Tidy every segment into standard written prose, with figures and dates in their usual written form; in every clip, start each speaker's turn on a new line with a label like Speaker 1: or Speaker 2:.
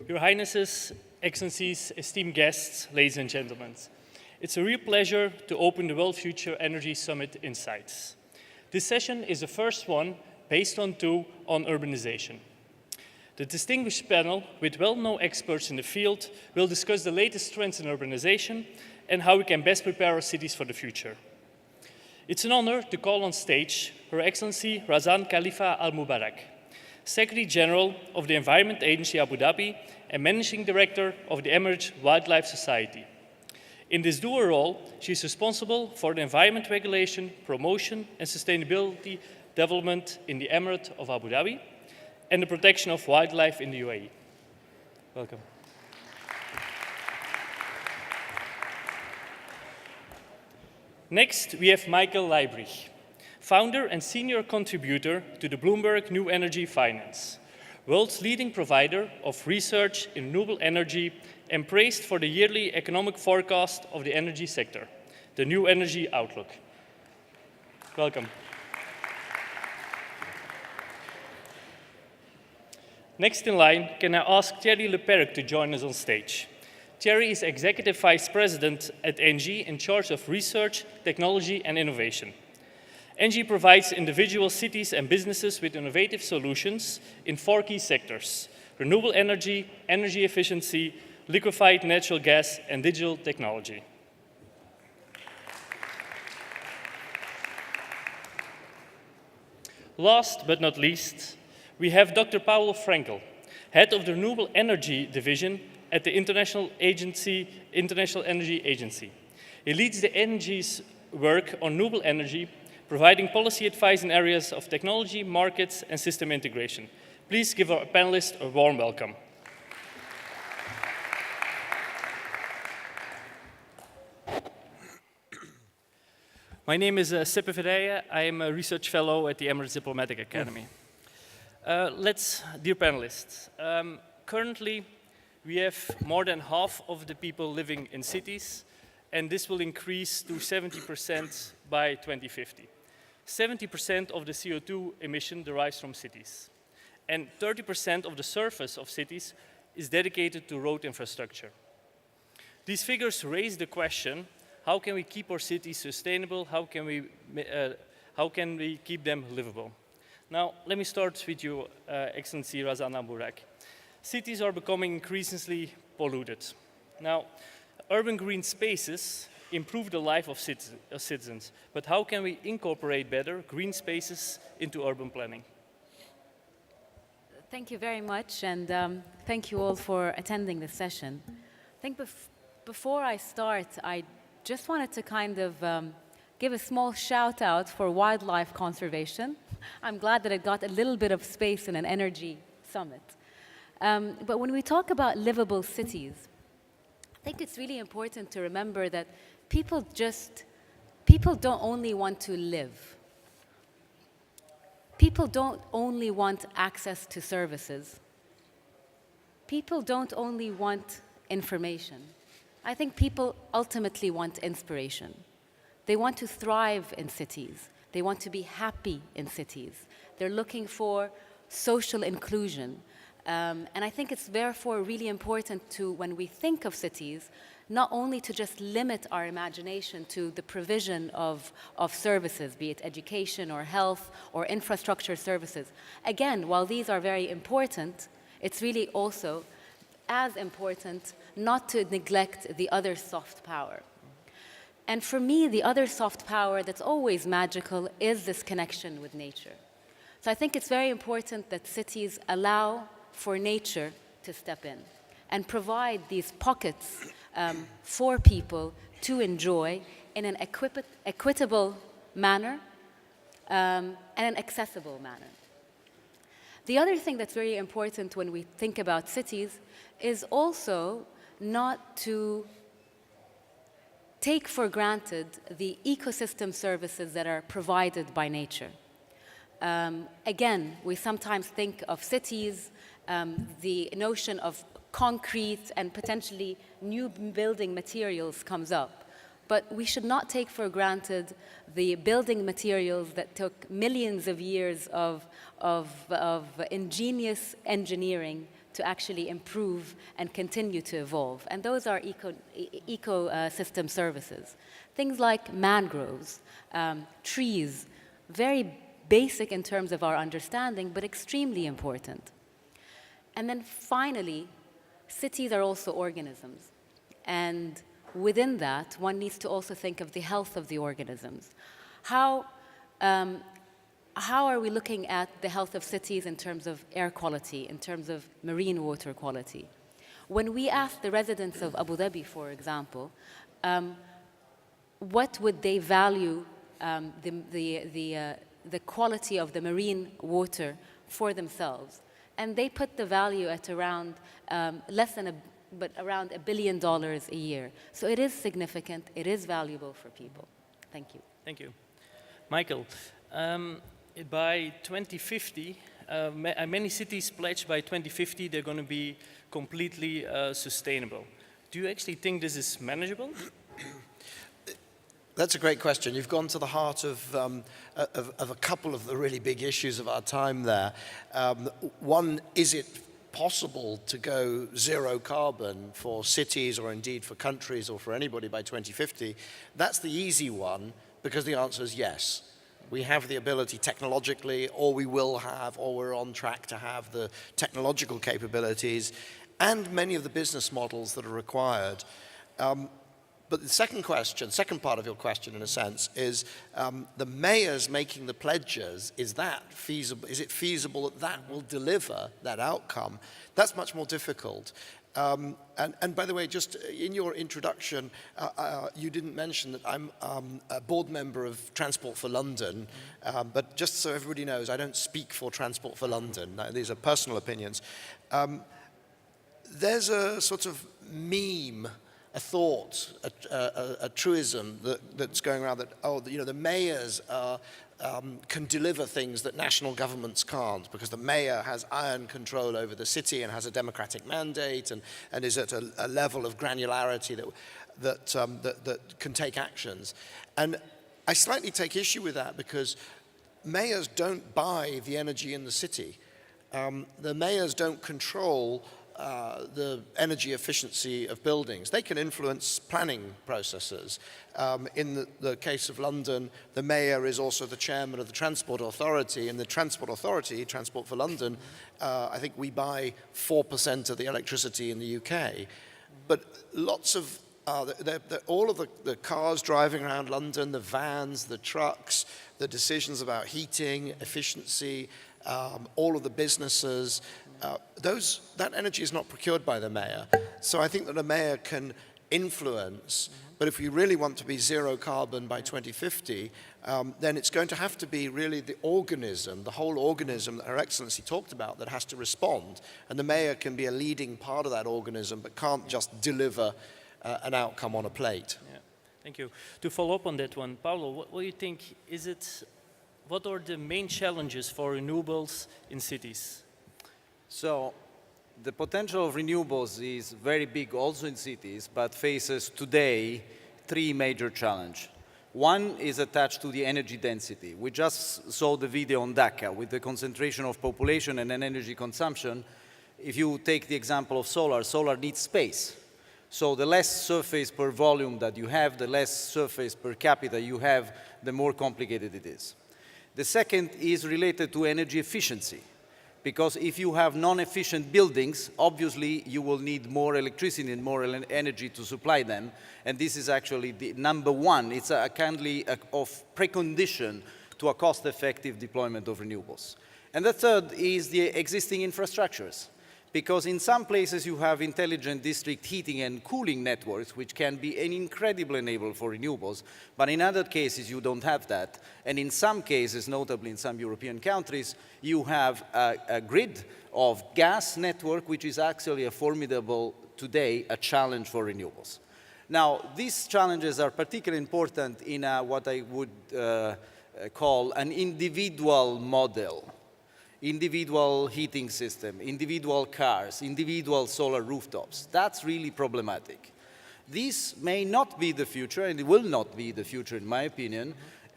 Speaker 1: Your Highnesses, Excellencies, esteemed guests, ladies and gentlemen. It's a real pleasure to open the World Future Energy Summit Insights. This session is the first one based on two on urbanization. The distinguished panel with well-known experts in the field will discuss the latest trends in urbanization and how we can best prepare our cities for the future. It's an honor to call on stage Her Excellency Razan Khalifa Al Mubarak, Secretary General of the Environment Agency Abu Dhabi and Managing Director of the Emirates Wildlife Society. In this dual role, she is responsible for the environment regulation, promotion and sustainability development in the Emirate of Abu Dhabi and the protection of wildlife in the UAE. Welcome. Next, we have Michael Liebreich, founder and senior contributor to the Bloomberg New Energy Finance, world's leading provider of research in renewable energy and praised for the yearly economic forecast of the energy sector, the New Energy Outlook. Welcome. Next in line, can I ask Thierry Lepercq to join us on stage? Thierry is Executive Vice President at Engie in charge of research, technology and innovation. Engie provides individual cities and businesses with innovative solutions in 4 key sectors: renewable energy, energy efficiency, liquefied natural gas, and digital technology. Last but not least, we have Dr. Paul Frankel, head of the Renewable Energy Division at the International Energy Agency. He leads the Engie's work on renewable energy, providing policy advice in areas of technology, markets, and system integration. Please give our panelists a warm welcome. My name is Seppe Verheyen. I am a research fellow at the Emirates Diplomatic Academy. Dear panelists, currently we have more than half of the people living in cities, and this will increase to 70% by 2050. 70% of the CO2 emission derives from cities, and 30% of the surface of cities is dedicated to road infrastructure. These figures raise the question, how can we keep our cities sustainable? How can we keep them livable? Now, let me start with you, Excellency Razan Al Mubarak. Cities are becoming increasingly polluted. Now, urban green spaces improve the life of citizens, but how can we incorporate better green spaces into urban planning?
Speaker 2: Thank you very much, and thank you all for attending this session. I think before I start, I just wanted to kind of give a small shout out for wildlife conservation. I'm glad that it got a little bit of space in an energy summit. But when we talk about livable cities, I think it's really important to remember that people don't only want to live. People don't only want access to services. People don't only want information. I think people ultimately want inspiration. They want to thrive in cities. They want to be happy in cities. They're looking for social inclusion. And I think it's therefore really important to, when we think of cities, not only to just limit our imagination to the provision of services, be it education or health or infrastructure services. Again, while these are very important, it's really also as important not to neglect the other soft power. And for me, the other soft power that's always magical is this connection with nature. So I think it's very important that cities allow for nature to step in and provide these pockets for people to enjoy in an equitable manner and an accessible manner. The other thing that's very important when we think about cities is also not to take for granted the ecosystem services that are provided by nature. Again, we sometimes think of cities, the notion of concrete and potentially new building materials comes up. But we should not take for granted the building materials that took millions of years of ingenious engineering to actually improve and continue to evolve. And those are ecosystem services. Things like mangroves, trees, very basic in terms of our understanding, but extremely important. And then finally, cities are also organisms. And within that, one needs to also think of the health of the organisms. How are we looking at the health of cities in terms of air quality, in terms of marine water quality? When we asked the residents of Abu Dhabi, for example, what would they value the quality of the marine water for themselves? And they put the value at around around $1 billion a year. So it is significant, it is valuable for people. Thank you.
Speaker 1: Thank you. Michael, by 2050, many cities pledge by 2050 they're going to be completely sustainable. Do you actually think this is manageable?
Speaker 3: That's a great question. You've gone to the heart of a couple of the really big issues of our time there. One, is it possible to go zero carbon for cities or indeed for countries or for anybody by 2050? That's the easy one because the answer is yes. We have the ability technologically, or we will have, or we're on track to have the technological capabilities and many of the business models that are required. But the second part of your question, in a sense, is the mayors making the pledges, is that feasible? Is it feasible that that will deliver that outcome? That's much more difficult. And by the way, just in your introduction, you didn't mention that I'm a board member of Transport for London, but just so everybody knows, I don't speak for Transport for London. These are personal opinions. There's a sort of meme, a thought, a truism that's going around that, the mayors can deliver things that national governments can't because the mayor has iron control over the city and has a democratic mandate and is at a level of granularity that can take actions. And I slightly take issue with that because mayors don't buy the energy in the city. The mayors don't control the energy efficiency of buildings. They can influence planning processes. In the case of London, the mayor is also the chairman of the Transport Authority, and the Transport Authority, Transport for London, I think we buy 4% of the electricity in the UK. But lots of, all of the cars driving around London, the vans, the trucks, the decisions about heating, efficiency, all of the businesses, that energy is not procured by the mayor. So I think that a mayor can influence, but if we really want to be zero carbon by 2050, then it's going to have to be really the organism, the whole organism that Her Excellency talked about that has to respond. And the mayor can be a leading part of that organism, but can't just deliver an outcome on a plate.
Speaker 1: Yeah. Thank you. To follow up on that one, Paulo, what do you think, what are the main challenges for renewables in cities?
Speaker 4: So the potential of renewables is very big also in cities, but faces today 3 major challenges. One is attached to the energy density. We just saw the video on Dhaka with the concentration of population and energy consumption. If you take the example of solar needs space. So the less surface per volume that you have, the less surface per capita you have, the more complicated it is. The second is related to energy efficiency. Because if you have non-efficient buildings, obviously you will need more electricity and more energy to supply them. And this is actually the number one. It's a precondition to a cost-effective deployment of renewables. And the third is the existing infrastructures. Because in some places you have intelligent district heating and cooling networks, which can be an incredible enabler for renewables, but in other cases you don't have that. And in some cases, notably in some European countries, you have a grid of gas network, which is actually a formidable, today, a challenge for renewables. Now, these challenges are particularly important in what I would call an individual model. Individual heating system, individual cars, individual solar rooftops. That's really problematic. This may not be the future, and it will not be the future, in my opinion,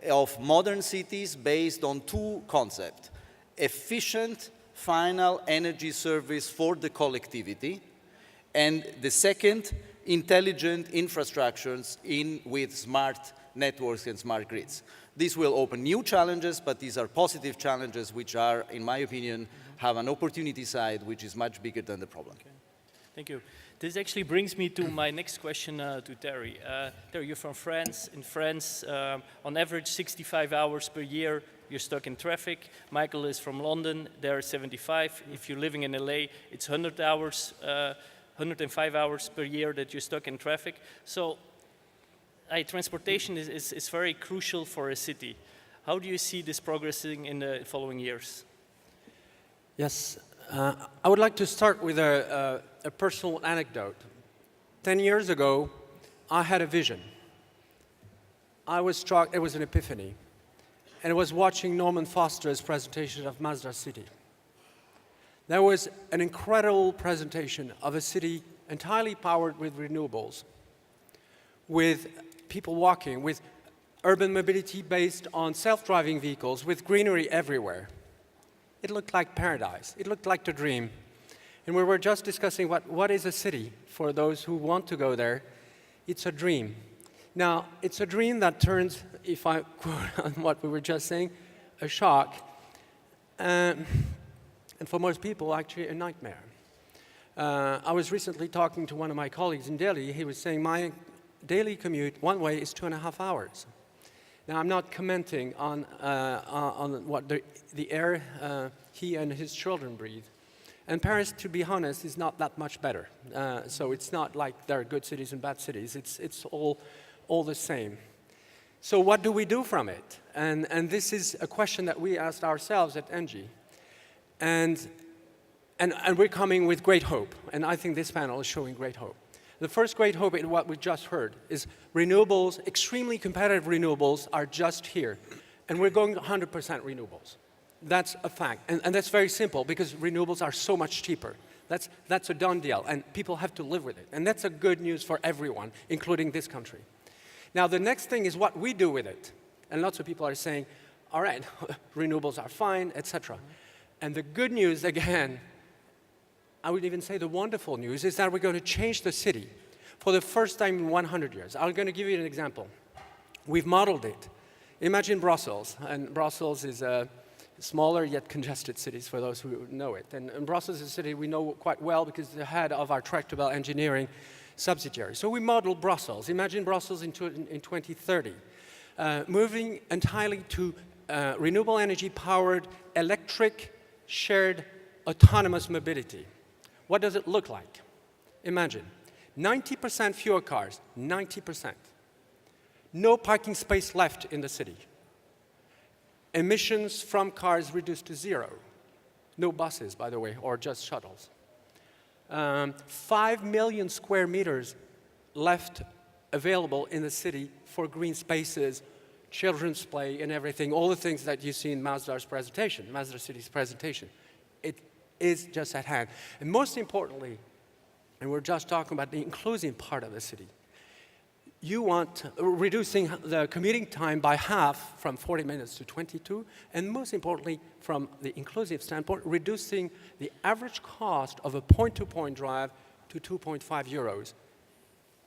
Speaker 4: of modern cities based on 2 concepts: efficient, final energy service for the collectivity. And the second, intelligent infrastructures with smart networks and smart grids. This will open new challenges, but these are positive challenges which are, in my opinion, have an opportunity side which is much bigger than the problem.
Speaker 1: Okay. Thank you. This actually brings me to my next question to Thierry. Thierry, you're from France. In France, on average, 65 hours per year, you're stuck in traffic. Michael is from London. There are 75. If you're living in LA, it's 100 hours, 105 hours per year that you're stuck in traffic. So transportation is very crucial for a city. How do you see this progressing in the following years?
Speaker 5: Yes, I would like to start with a personal anecdote. 10 years ago, I had a vision. I was struck, it was an epiphany, and I was watching Norman Foster's presentation of City. There was an incredible presentation of a city entirely powered with renewables, with people walking, with urban mobility based on self-driving vehicles, with greenery everywhere. It looked like paradise. It looked like a dream. And we were just discussing what is a city for those who want to go there. It's a dream. Now, it's a dream that turns, if I quote on what we were just saying, a shock. And for most people, actually a nightmare. I was recently talking to one of my colleagues in Delhi. He was saying my daily commute one way is 2.5 hours. Now, I'm not commenting on what the air he and his children breathe. And Paris, to be honest, is not that much better. So it's not like there are good cities and bad cities. It's all the same. So what do we do from it? And this is a question that we asked ourselves at Engie. And we're coming with great hope. And I think this panel is showing great hope. The first great hope in what we just heard is renewables, extremely competitive renewables, are just here. And we're going 100% renewables. That's a fact. And that's very simple because renewables are so much cheaper. That's a done deal. And people have to live with it. And that's a good news for everyone, including this country. Now, the next thing is what we do with it. And lots of people are saying, all right, renewables are fine, etc. And the good news, again, I would even say the wonderful news is that we're going to change the city for the first time in 100 years. I'm going to give you an example. We've modeled it. Imagine Brussels, and Brussels is a smaller yet congested city for those who know it. And Brussels is a city we know quite well because it's the head of our tractable engineering subsidiary. So we modeled Brussels. Imagine Brussels in 2030, moving entirely to renewable energy-powered, electric, shared, autonomous mobility. What does it look like? Imagine, 90% fewer cars, 90%. No parking space left in the city. Emissions from cars reduced to zero. No buses, by the way, or just shuttles. 5 million square meters left available in the city for green spaces, children's play, and everything, all the things that you see in Mazda's presentation, Mazda City's presentation. It is just at hand. And most importantly, and we're just talking about the inclusive part of the city, you want reducing the commuting time by half from 40 minutes to 22, and most importantly, from the inclusive standpoint, reducing the average cost of a point-to-point drive to 2.5 euros.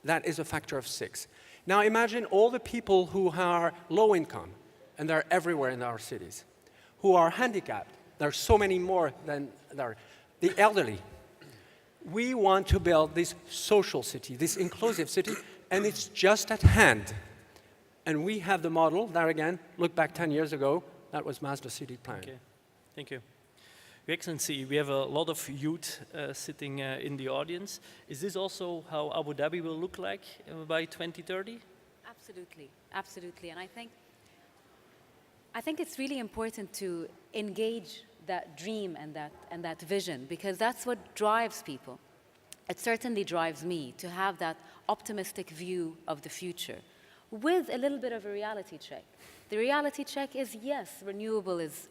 Speaker 5: That is a factor of 6. Now imagine all the people who are low income, and they're everywhere in our cities, who are handicapped. There are so many more than there are. The elderly. We want to build this social city, this inclusive city, and it's just at hand. And we have the model. There again, look back 10 years ago, that was Mazda City plan.
Speaker 1: Okay. Thank you. Your Excellency, we have a lot of youth sitting in the audience. Is this also how Abu Dhabi will look like by 2030?
Speaker 2: Absolutely, absolutely. And I think it's really important to engage that dream and that vision, because that's what drives people. It certainly drives me to have that optimistic view of the future with a little bit of a reality check. The reality check is, yes, renewable is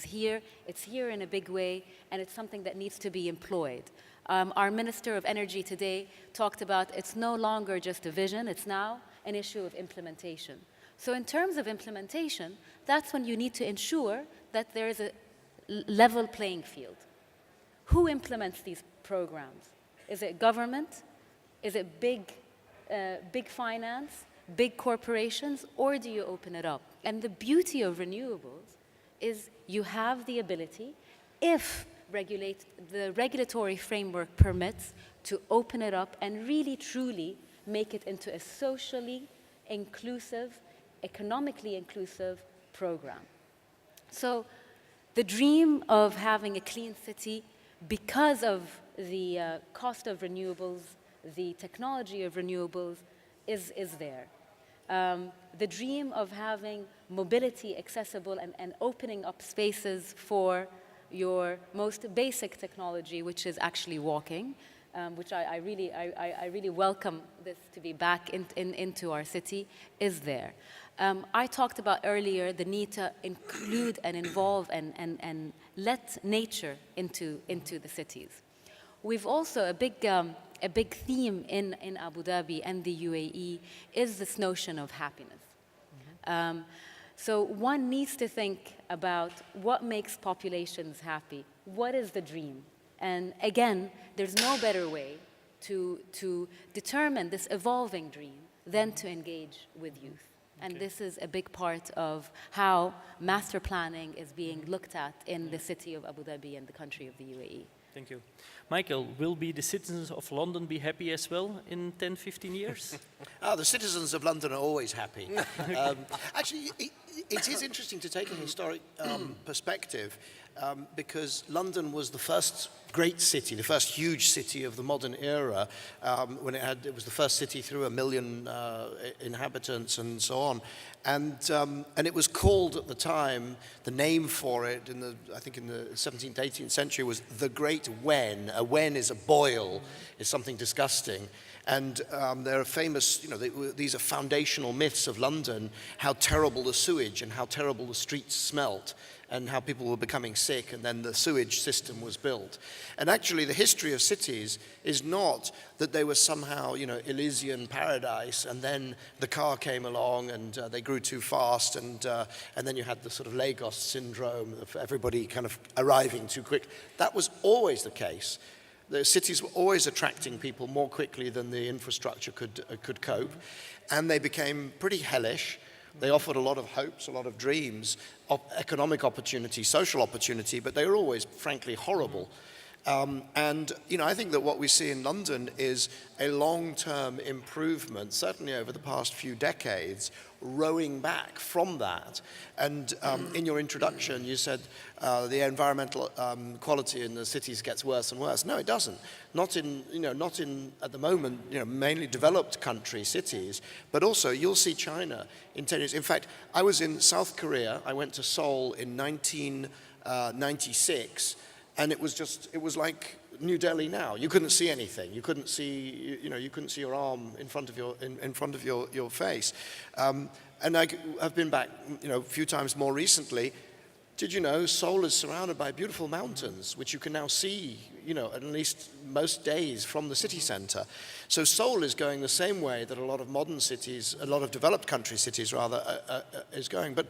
Speaker 2: here. It's here in a big way, and it's something that needs to be employed. Our Minister of Energy today talked about it's no longer just a vision, it's now an issue of implementation. So in terms of implementation, that's when you need to ensure that there is level playing field. Who implements these programs? Is it government? Is it big finance, big corporations, or do you open it up? And the beauty of renewables is you have the ability, if the regulatory framework permits, to open it up and really truly make it into a socially inclusive, economically inclusive program. So the dream of having a clean city, because of the cost of renewables, the technology of renewables, is there. The dream of having mobility accessible and opening up spaces for your most basic technology, which is actually walking, which I really welcome this to be back into our city, is there. I talked about earlier the need to include and involve and let nature into the cities. We've also, a big theme in Abu Dhabi and the UAE is this notion of happiness. So one needs to think about what makes populations happy. What is the dream? And again, there's no better way to determine this evolving dream than to engage with youth. And this is a big part of how master planning is being looked at in the city of Abu Dhabi and the country of the UAE.
Speaker 1: Thank you. Michael, will the citizens of London be happy as well in 10, 15 years?
Speaker 3: The citizens of London are always happy. Actually, it is interesting to take a historic perspective because London was the first great city, the first huge city of the modern era, when it was the first city through 1 million inhabitants and so on. And it was called at the time, the name for it, I think in the 17th, 18th century, was the Great Wen. A wen is a boil, is something disgusting. And there are famous, these are foundational myths of London, how terrible the sewage and how terrible the streets smelt, and how people were becoming sick, and then the sewage system was built. And actually, the history of cities is not that they were somehow, Elysian paradise, and then the car came along and they grew too fast, and then you had the sort of Lagos syndrome of everybody kind of arriving too quick. That was always the case. The cities were always attracting people more quickly than the infrastructure could cope, and they became pretty hellish. They offered a lot of hopes, a lot of dreams, economic opportunity, social opportunity, but they were always, frankly, horrible. And I think that what we see in London is a long-term improvement, certainly over the past few decades, rowing back from that. And in your introduction, you said the environmental quality in the cities gets worse and worse. No, it doesn't. Not in at the moment, mainly developed country cities, but also you'll see China in 10 years. In fact, I was in South Korea. I went to Seoul in 1996. And it was like New Delhi now. You couldn't see anything. You couldn't see, you couldn't see your arm in front of your face. And I have been back, a few times more recently. Did you know Seoul is surrounded by beautiful mountains, which you can now see, at least most days from the city center. So Seoul is going the same way that a lot of modern cities, a lot of developed country cities rather, is going. But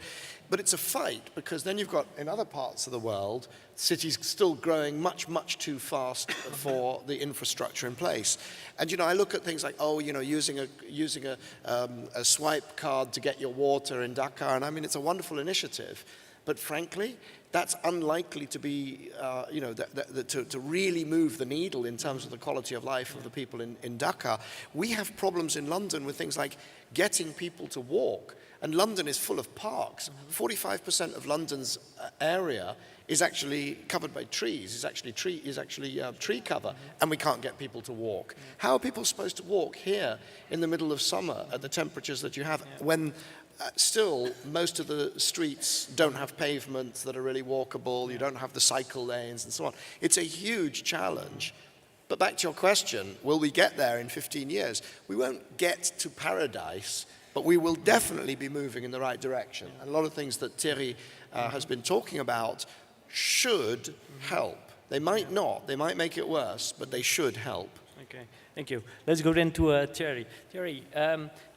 Speaker 3: it's a fight, because then you've got, in other parts of the world, cities still growing much, much too fast for the infrastructure in place. And, I look at things like, using a swipe card to get your water in Dhaka, and I mean, it's a wonderful initiative. But frankly, that's unlikely to be, to really move the needle in terms of the quality of life of the people in Dhaka. We have problems in London with things like getting people to walk. And London is full of parks. 45% of London's area is actually covered by trees, is actually tree cover, and we can't get people to walk. How are people supposed to walk here in the middle of summer at the temperatures that you have, when still most of the streets don't have pavements that are really walkable, you don't have the cycle lanes and so on? It's a huge challenge. But back to your question, will we get there in 15 years? We won't get to paradise, but we will definitely be moving in the right direction. And a lot of things that Thierry has been talking about should help. They might not, they might make it worse, but they should help.
Speaker 1: Okay, thank you. Let's go then to Thierry. Thierry,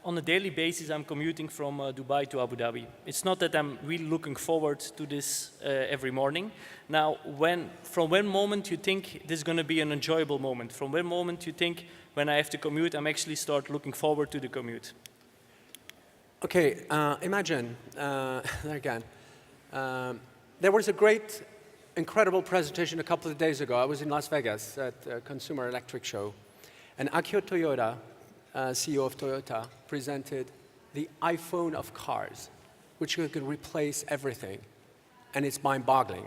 Speaker 1: on a daily basis, I'm commuting from Dubai to Abu Dhabi. It's not that I'm really looking forward to this every morning. Now, from when moment you think this is going to be an enjoyable moment? From when moment you think when I have to commute, I'm actually start looking forward to the commute?
Speaker 5: Okay, imagine, there again, there was a great, incredible presentation a couple of days ago. I was in Las Vegas at a Consumer Electric Show, and Akio Toyoda, CEO of Toyota, presented the iPhone of cars, which could replace everything, and it's mind-boggling.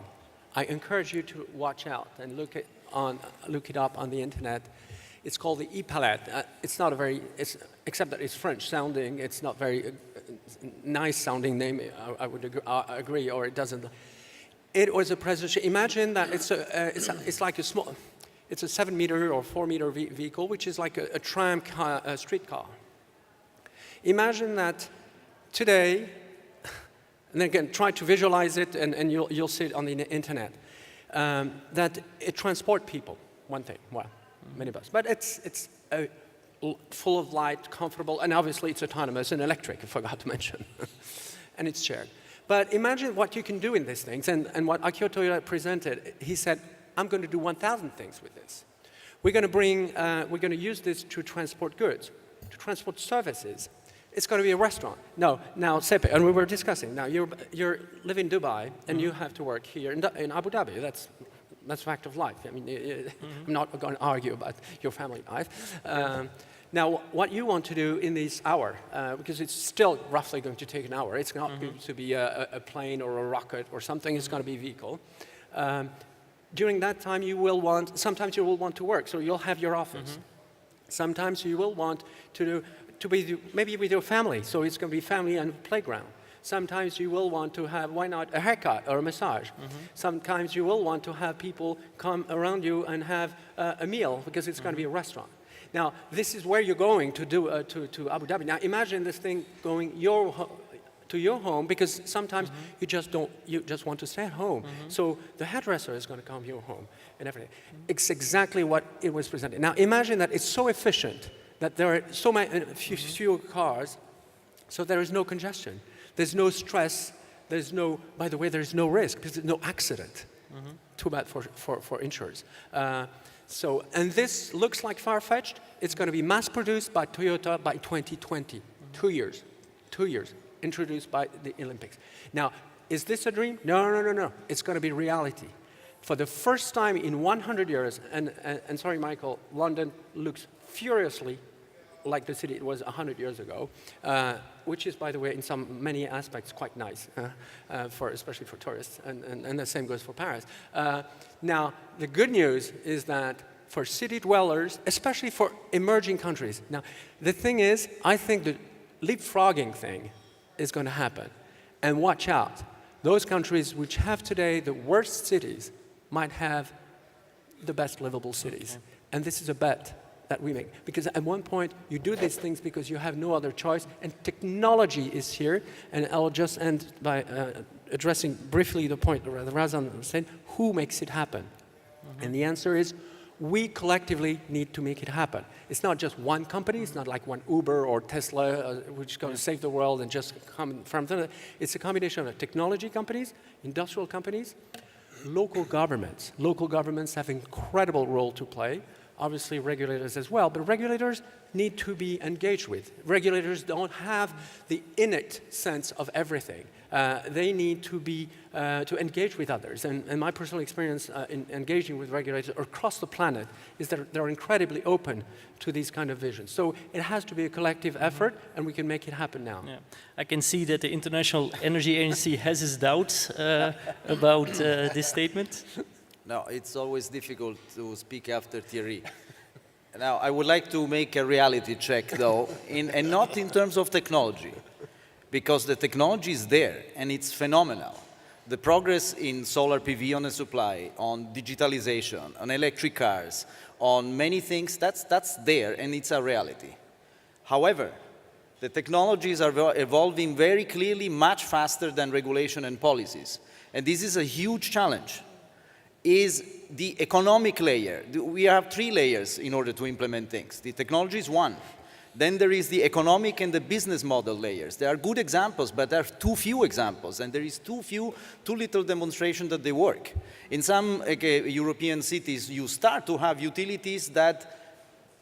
Speaker 5: I encourage you to watch out and look it up on the internet. It's called the e-palette. It's not a very, except that it's French sounding, it's not very nice sounding name, I would agree, or it doesn't. It was a presentation. Imagine that it's like a small, it's a 7-meter or 4-meter vehicle, which is like a tram car, a street car. Imagine that today, and again, try to visualize it, and you'll see it on the internet, that it transports people, one thing, well, minibus. But it's full of light, comfortable, and obviously it's autonomous and electric, I forgot to mention. And it's shared. But imagine what you can do in these things, and what Akio Toyoda presented, he said, I'm going to do 1,000 things with this. We're going to use this to transport goods, to transport services. It's going to be a restaurant. No, now Seppe, and we were discussing, now you live in Dubai, and you have to work here in Abu Dhabi. That's a fact of life. I mean, I'm not going to argue about your family life. Now, what you want to do in this hour, because it's still roughly going to take an hour, it's not going to be a plane or a rocket or something, it's going to be a vehicle. During that time, sometimes you will want to work, so you'll have your office. Sometimes you will want to be maybe with your family, so it's going to be family and playground. Sometimes you will want to have, why not, a haircut or a massage. Sometimes you will want to have people come around you and have a meal, because it's going to be a restaurant. Now, this is where you're going to Abu Dhabi. Now, imagine this thing going to your home, because sometimes you just want to stay at home. So the hairdresser is going to come to your home and everything. It's exactly what it was presented. Now, imagine that it's so efficient that there are so many fewer cars, so there is no congestion. There's no stress. By the way, there's no risk, because there's no accident. Too bad for insurers. And this looks like far-fetched. It's going to be mass-produced by Toyota by 2020. 2 years. 2 years. Introduced by the Olympics. Now, is this a dream? No. It's going to be reality. For the first time in 100 years, and sorry, Michael, London looks furiously like the city it was 100 years ago, which is, by the way, in many aspects quite nice, especially for tourists, and the same goes for Paris. Now, the good news is that for city dwellers, especially for emerging countries, now, the thing is, I think the leapfrogging thing is going to happen. And watch out. Those countries which have today the worst cities might have the best livable cities. Okay. And this is a bet that we make. Because at one point, you do these things because you have no other choice, and technology is here. And I'll just end by addressing briefly the point that Razan said, who makes it happen? And the answer is, we collectively need to make it happen. It's not just one company, it's not like one Uber or Tesla, which is going to save the world and just come from them. It's a combination of technology companies, industrial companies, local governments. Local governments have an incredible role to play. Obviously regulators as well, but regulators need to be engaged with. Regulators don't have the innate sense of everything. They need to be to engage with others. And my personal experience in engaging with regulators across the planet is that they're incredibly open to these kind of visions. So it has to be a collective effort, and we can make it happen now.
Speaker 1: Yeah. I can see that the International Energy Agency has its doubts about this statement.
Speaker 4: No, it's always difficult to speak after Thierry. Now, I would like to make a reality check, though, and not in terms of technology, because the technology is there, and it's phenomenal. The progress in solar PV on the supply, on digitalization, on electric cars, on many things, that's there, and it's a reality. However, the technologies are evolving very clearly much faster than regulation and policies, and this is a huge challenge. is the economic layer. We have 3 layers in order to implement things. The technology is one. Then there is the economic and the business model layers. There are good examples, but there are too few examples, and there is too little demonstration that they work. In some European cities, you start to have utilities that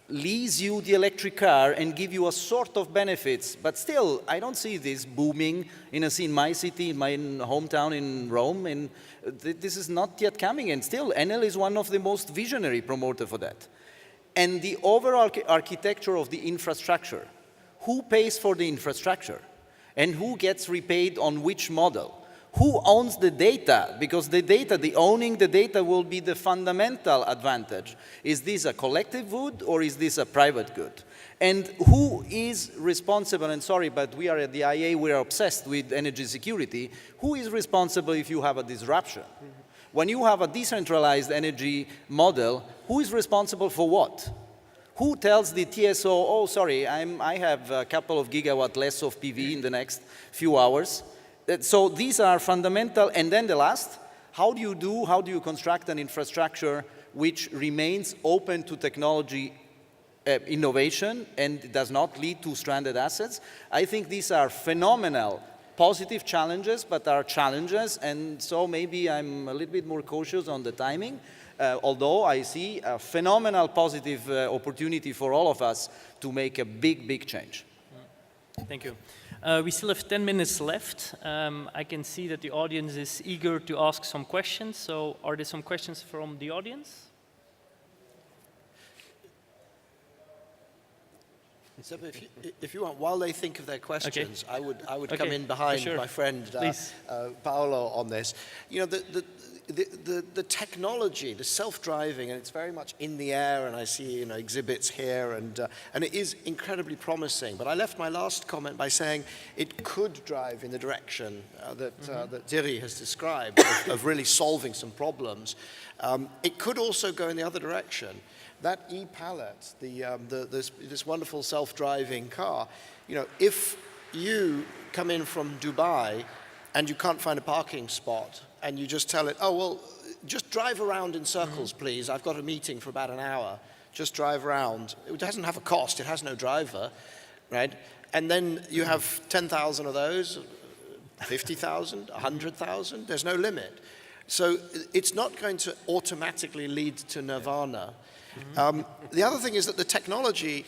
Speaker 4: lease you the electric car and give you a sort of benefits, but still, I don't see this booming in my city, in my hometown in Rome, and this is not yet coming, and still, Enel is one of the most visionary promoters for that. And the overall architecture of the infrastructure, who pays for the infrastructure? And who gets repaid on which model? Who owns the data? Because the owning the data will be the fundamental advantage. Is this a collective good or is this a private good? And who is responsible, and sorry, but we are at the IA, we are obsessed with energy security. Who is responsible if you have a disruption? When you have a decentralized energy model, who is responsible for what? Who tells the TSO, oh, sorry, I have a couple of gigawatt less of PV in the next few hours? So these are fundamental. And then the last, how do you construct an infrastructure which remains open to technology innovation and does not lead to stranded assets? I think these are phenomenal positive challenges, but are challenges, and so maybe I'm a little bit more cautious on the timing, although I see a phenomenal positive opportunity for all of us to make a big, big change.
Speaker 1: Thank you. We still have 10 minutes left. I can see that the audience is eager to ask some questions, so are there some questions from the audience?
Speaker 3: Seppe, if you want, while they think of their questions,
Speaker 1: Okay.
Speaker 3: I would come in behind
Speaker 1: sure.
Speaker 3: my friend Paolo on this. You know, the technology, the self-driving, and it's very much in the air, and I see exhibits here, and it is incredibly promising. But I left my last comment by saying it could drive in the direction that Thierry has described of really solving some problems. It could also go in the other direction. That e-pallet, this wonderful self-driving car, if you come in from Dubai and you can't find a parking spot and you just tell it, oh, well, just drive around in circles, please. I've got a meeting for about an hour. Just drive around. It doesn't have a cost. It has no driver, right? And then you have 10,000 of those, 50,000, 100,000. There's no limit. So it's not going to automatically lead to nirvana. The other thing is that the technology,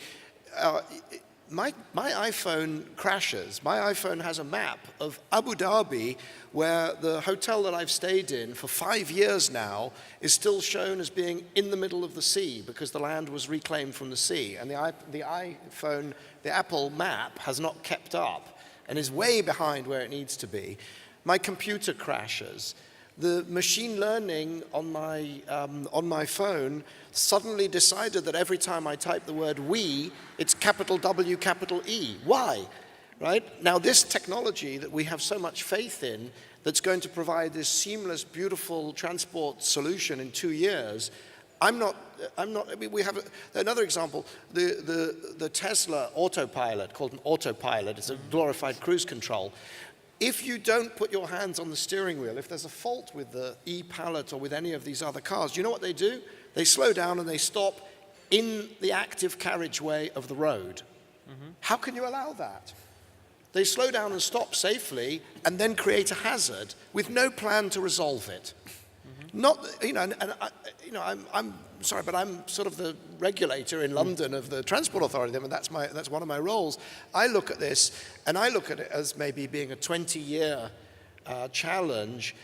Speaker 3: my iPhone crashes. My iPhone has a map of Abu Dhabi, where the hotel that I've stayed in for 5 years now is still shown as being in the middle of the sea because the land was reclaimed from the sea. And the iPhone, the Apple map has not kept up and is way behind where it needs to be. My computer crashes. The machine learning on my phone suddenly decided that every time I type the word we, it's capital W, capital E. Why? Right? Now this technology that we have so much faith in, that's going to provide this seamless, beautiful transport solution in 2 years, I mean, we have another example, the Tesla autopilot, called an autopilot, it's a glorified cruise control. If you don't put your hands on the steering wheel, if there's a fault with the e-pallet or with any of these other cars, you know what they do? They slow down and they stop in the active carriageway of the road. How can you allow that? They slow down and stop safely and then create a hazard with no plan to resolve it. Not, I'm sorry, but I'm sort of the regulator in London of the Transport Authority, and that's one of my roles. I look at this, and I look at it as maybe being a 20-year challenge.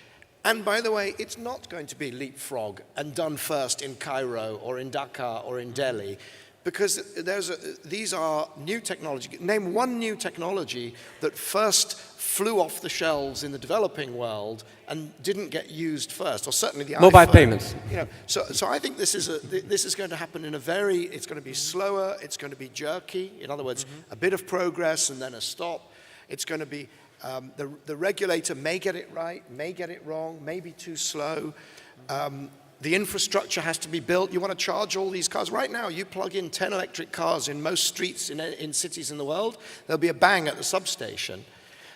Speaker 3: And by the way, it's not going to be leapfrog and done first in Cairo or in Dhaka or in Delhi, because these are new technology. Name one new technology that first flew off the shelves in the developing world and didn't get used first, or certainly the
Speaker 5: mobile
Speaker 3: iPhone.
Speaker 5: payments.
Speaker 3: So I think this is going to happen in it's going to be slower, it's going to be jerky. In other words, a bit of progress and then a stop. It's going to be, the regulator may get it right, may get it wrong, may be too slow. The infrastructure has to be built. You want to charge all these cars. Right now, you plug in 10 electric cars in most streets in cities in the world, there'll be a bang at the substation.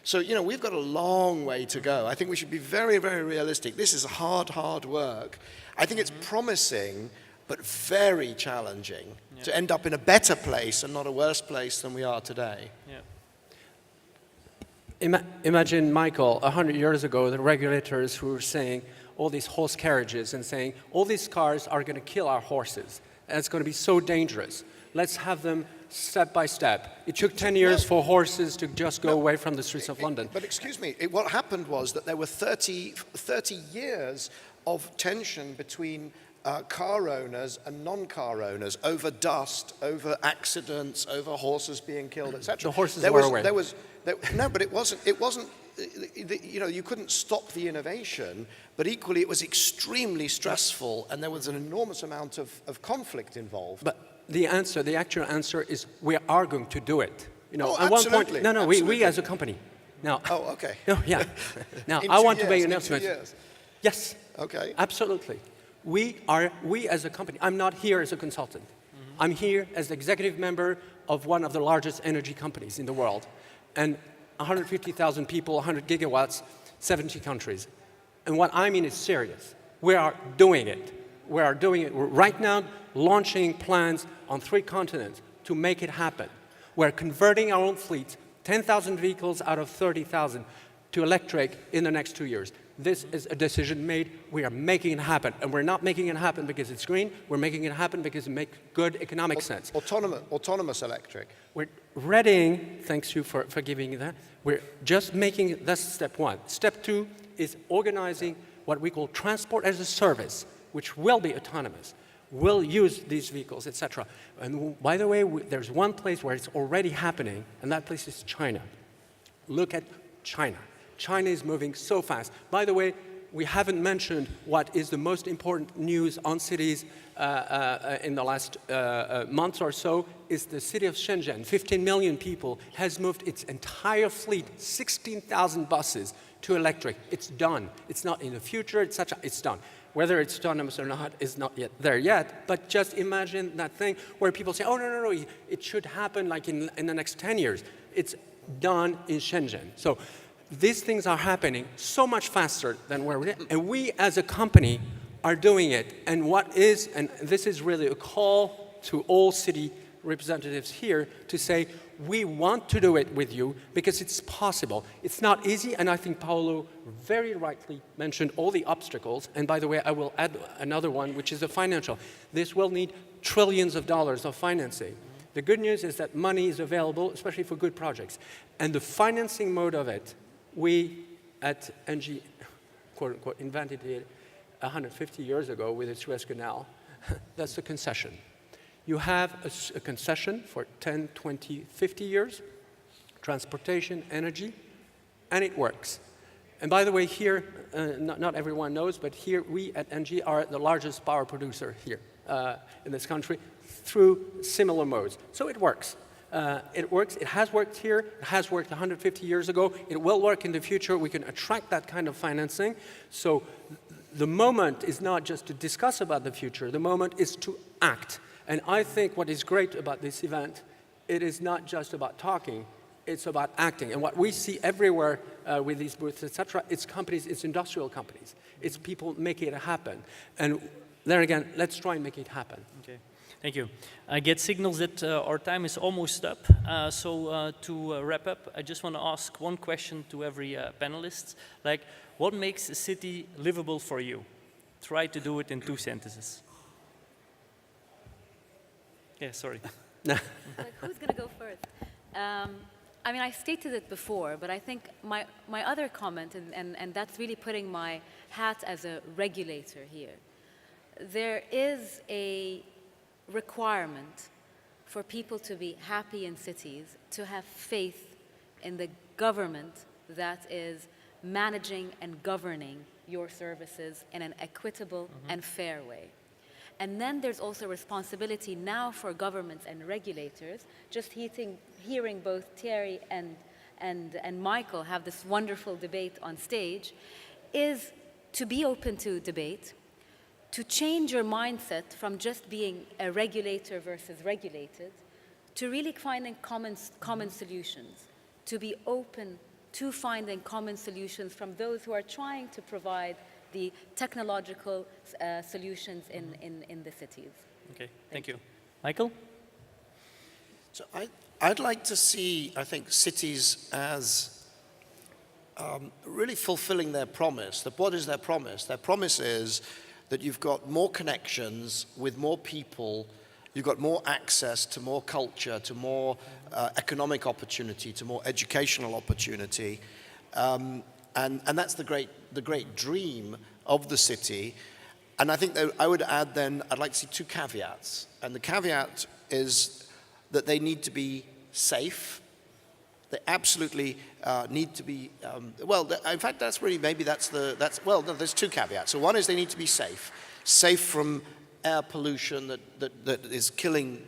Speaker 3: So, you know, we've got a long way to go. I think we should be very, very realistic. This is hard, hard work. I think it's promising, but very challenging to end up in a better place and not a worse place than we are today.
Speaker 1: Yeah.
Speaker 5: Imagine, Michael, 100 years ago, the regulators who were saying all these horse carriages and saying, all these cars are going to kill our horses, and it's going to be so dangerous. Let's have them step by step. It took 10 years for horses to just go away from the streets of London.
Speaker 3: But excuse me, what happened was that there were 30 years of tension between car owners and non-car owners over dust, over accidents, over horses being killed, etc.
Speaker 5: The horses were away.
Speaker 3: No, but it wasn't, you know, you couldn't stop the innovation, but equally it was extremely stressful and there was an enormous amount of conflict involved.
Speaker 5: But the actual answer is we are going to do it. You know,
Speaker 3: Oh,
Speaker 5: at one point,
Speaker 3: absolutely,
Speaker 5: we as a company. Now,
Speaker 3: Oh, okay.
Speaker 5: no, yeah. Now,
Speaker 3: In
Speaker 5: I
Speaker 3: 2
Speaker 5: want to make
Speaker 3: years,
Speaker 5: an
Speaker 3: in 2
Speaker 5: announcement.
Speaker 3: years.
Speaker 5: Yes,
Speaker 3: Okay.
Speaker 5: absolutely. We as a company, I'm not here as a consultant. I'm here as the executive member of one of the largest energy companies in the world. And 150,000 people, 100 gigawatts, 70 countries. And what I mean is serious. We are doing it. We are doing it. We're right now launching plans on 3 continents to make it happen. We're converting our own fleet, 10,000 vehicles out of 30,000, to electric in the next 2 years. This is a decision made. We are making it happen. And we're not making it happen because it's green. We're making it happen because it makes good economic sense.
Speaker 3: Autonomous electric.
Speaker 5: We're readying, thanks you for giving me that. We're just making, that's step 1. Step 2 is organizing what we call transport as a service, which will be autonomous, will use these vehicles, etc. And by the way, there's one place where it's already happening, and that place is China. Look at China. China is moving so fast. By the way, we haven't mentioned what is the most important news on cities in the last month or so is the city of Shenzhen. 15 million people has moved its entire fleet, 16,000 buses, to electric. It's done. It's not in the future, etc. It's done. Whether it's autonomous or not is not yet there yet, but just imagine that thing where people say, oh, no, it should happen like in the next 10 years. It's done in Shenzhen. So these things are happening so much faster than where we're at. And we as a company are doing it. And this is really a call to all city representatives here to say, we want to do it with you because it's possible. It's not easy, and I think Paolo very rightly mentioned all the obstacles. And by the way, I will add another one, which is the financial. This will need trillions of dollars of financing. The good news is that money is available, especially for good projects. And the financing mode of it, we at Engie, quote unquote, invented it 150 years ago with the Suez Canal. That's the concession. You have a concession for 10, 20, 50 years, transportation, energy, and it works. And by the way, here, not everyone knows, but here we at Engie are the largest power producer here in this country through similar modes. So it works. It works. It has worked here. It has worked 150 years ago. It will work in the future. We can attract that kind of financing. So the moment is not just to discuss about the future. The moment is to act. And I think what is great about this event, it is not just about talking, it's about acting. And what we see everywhere with these booths, etc., it's companies, it's industrial companies. It's people making it happen. And there again, let's try and make it happen.
Speaker 1: Okay, thank you. I get signals that our time is almost up. To wrap up, I just want to ask one question to every panelist. Like, what makes a city livable for you? Try to do it in 2 sentences. Yeah, sorry.
Speaker 2: Like, who's going to go first? I mean, I stated it before, but I think my other comment, and that's really putting my hat as a regulator here, there is a requirement for people to be happy in cities, to have faith in the government that is managing and governing your services in an equitable and fair way. And then there's also responsibility now for governments and regulators, just hearing both Thierry and Michael have this wonderful debate on stage, is to be open to debate, to change your mindset from just being a regulator versus regulated, to really finding common solutions, to be open to finding common solutions from those who are trying to provide the technological solutions in the cities.
Speaker 1: Okay, thank you. Michael?
Speaker 3: So I'd like to see, I think, cities as really fulfilling their promise. What is their promise? Their promise is that you've got more connections with more people, you've got more access to more culture, to more economic opportunity, to more educational opportunity. And that's the great dream of the city. And I think that I would add then, I'd like to see two caveats. And the caveat is that they need to be safe. They absolutely need to be, in fact, that's really, maybe no, there's two caveats. So one is they need to be safe. Safe from air pollution that is killing,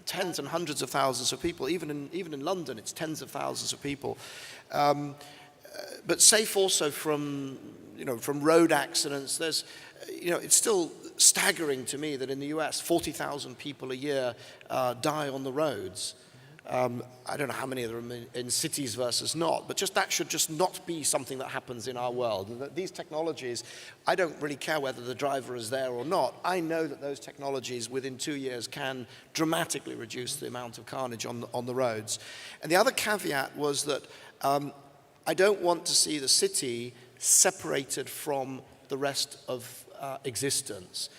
Speaker 3: tens and hundreds of thousands of people. Even in London, it's tens of thousands of people. But safe also from road accidents. It's still staggering to me that in the US, 40,000 people a year die on the roads. I don't know how many of them in cities versus not, but that should just not be something that happens in our world. And that these technologies, I don't really care whether the driver is there or not. I know that those technologies within 2 years can dramatically reduce the amount of carnage on the roads. And the other caveat was that I don't want to see the city separated from the rest of existence.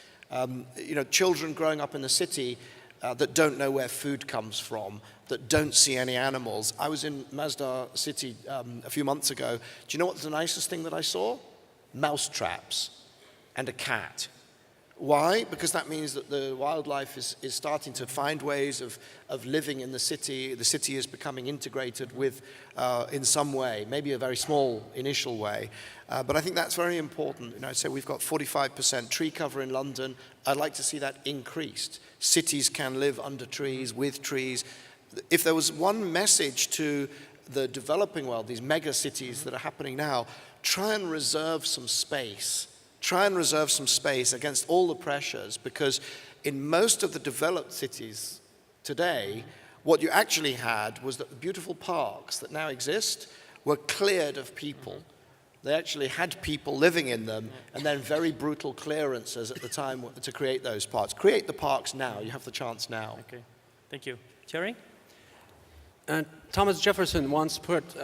Speaker 3: Children growing up in the city that don't know where food comes from, that don't see any animals. I was in Masdar City a few months ago. Do you know what's the nicest thing that I saw? Mouse traps and a cat. Why? Because that means that the wildlife is starting to find ways of living in the city. The city is becoming integrated with, in some way, maybe a very small initial way. But I think that's very important. So we've got 45% tree cover in London. I'd like to see that increased. Cities can live under trees, with trees. If there was one message to the developing world, these mega cities that are happening now, try and reserve some space. Try and reserve some space against all the pressures, because in most of the developed cities today, what you actually had was that the beautiful parks that now exist were cleared of people. They actually had people living in them, and then very brutal clearances at the time to create those parks. Create the parks now. You have the chance now.
Speaker 1: Okay, thank you. Thierry?
Speaker 5: Thomas Jefferson once put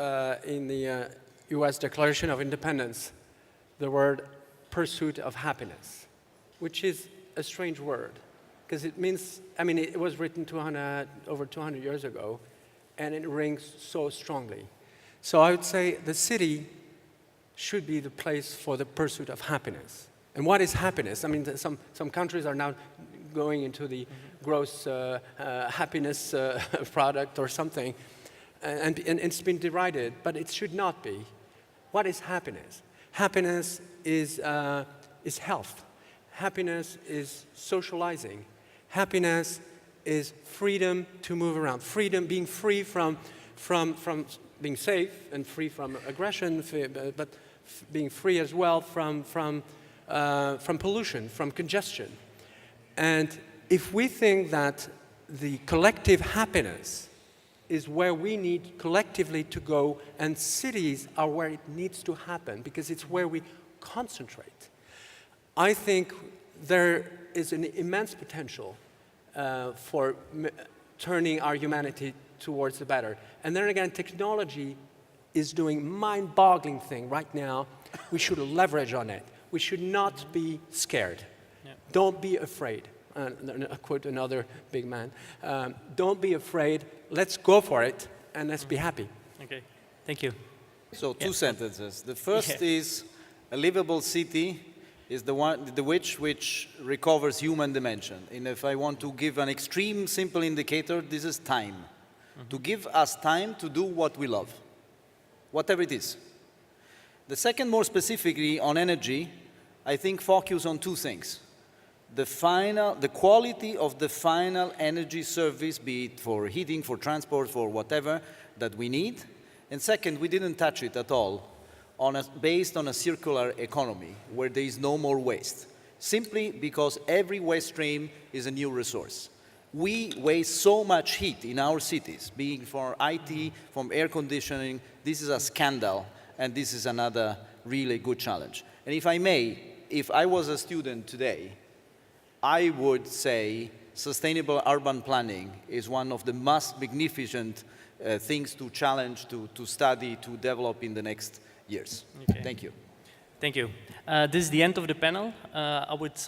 Speaker 5: in the US Declaration of Independence the word pursuit of happiness, which is a strange word, because it means, it was written over 200 years ago, and it rings so strongly. So I would say the city should be the place for the pursuit of happiness. And what is happiness? Some countries are now going into the gross happiness product or something, and it's been derided, but it should not be. What is happiness? Happiness is health. Happiness is socializing. Happiness is freedom to move around. Freedom, being free from being safe and free from aggression, but being free as well from pollution, from congestion. And if we think that the collective happiness is where we need collectively to go, and cities are where it needs to happen, because it's where we concentrate, I think there is an immense potential for turning our humanity towards the better. And then again, technology is doing mind-boggling thing right now. We should leverage on it. We should not be scared. Yeah. Don't be afraid. I quote another big man. Don't be afraid. Let's go for it, and let's be happy.
Speaker 1: Okay, thank you.
Speaker 4: So two sentences. The first is a livable city is which recovers human dimension. And if I want to give an extreme simple indicator, this is time. To give us time to do what we love, whatever it is. The second, more specifically on energy, I think focus on two things. The quality of the final energy service, be it for heating, for transport, for whatever that we need. And second, we didn't touch it at all, based on a circular economy where there is no more waste, simply because every waste stream is a new resource. We waste so much heat in our cities, being for IT, from air conditioning. This is a scandal, and this is another really good challenge. And if I may, if I was a student today, I would say sustainable urban planning is one of the most magnificent things to challenge, to study, to develop in the next years.
Speaker 1: Okay.
Speaker 4: Thank you.
Speaker 1: Thank you. This is the end of the panel. I would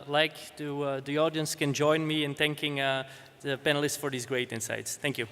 Speaker 1: like to, the audience can join me in thanking the panelists for these great insights. Thank you.